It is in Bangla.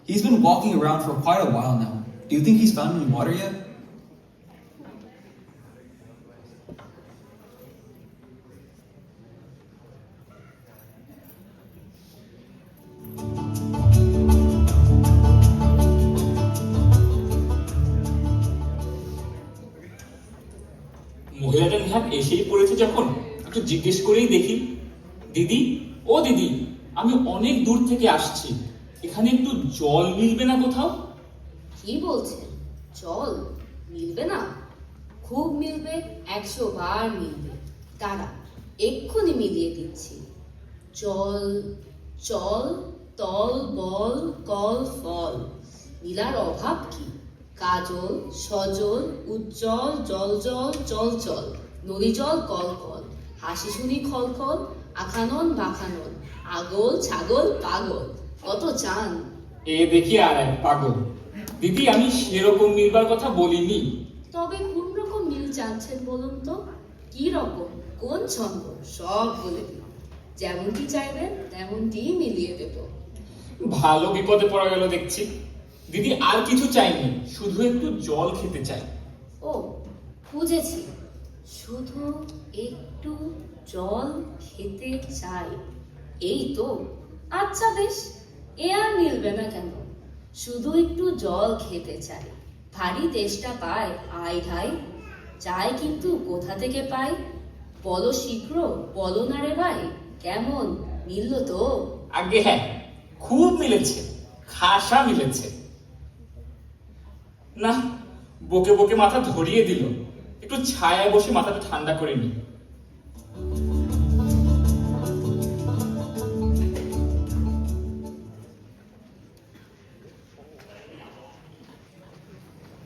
He's been walking around for quite a while now. Do you think he's found any water yet? মহিলাটা নেহাত এসেই পড়েছে যখন একটু জিজ্ঞেস করেই দেখি। দিদি, ও দিদি, আমি অনেক দূর থেকে আসছি, এখানে একটু জল মিলবে না কোথাও? কি বলছেন? জল মিলবে না? খুব মিলবে, 100 বার মিলবে। দাঁড়া, এক্ষুনি মিলিয়ে দিচ্ছি। জল, চল, তল, বল, কল, ফল, মিলার অভাব কি? কাজল, সজল, উজ্জ্বল, জল জল, চল চল, নদী জল, কল কল, হাসি শুনি খল খল, আখানন বাখানন, আগল ছাগল পাগল, কত চান। এ দেখি আর এক পাগল। দিদি, আমি সেরকম মিলবার কথা বলিনি। তবে কোন রকম মিল চাচ্ছেন বলুন তো? কি রকম, কোন ছন্দ, সব বলে দিন। যেমনটি চাইবেন তেমনটিই মিলিয়ে দেব। ভালো বিপদে পড়া গেল দেখছি। দিদি, আর কিছু চাইনি, শুধু একটু জল খেতে চাই। ও, বুঝেছি, শুধু একটু জল খেতে চাই, এই তো। আচ্ছা বেশ, এ আর মিলবে না কেন? শুধু একটু জল খেতে চাই, ভারী তেষ্টা পায়, আয় ঘাই। চাই কিন্তু কোথা থেকে পাই? বলো শীঘ্র, বলো না রে ভাই। কেমন, মিলল তো? আগে হ্যাঁ, খুব মিলেছে, খাসা মিলেছে। না, বকে বকে মাথা ধরিয়ে দিল, একটু ছায়ায় বসে মাথাটা ঠান্ডা করে নি।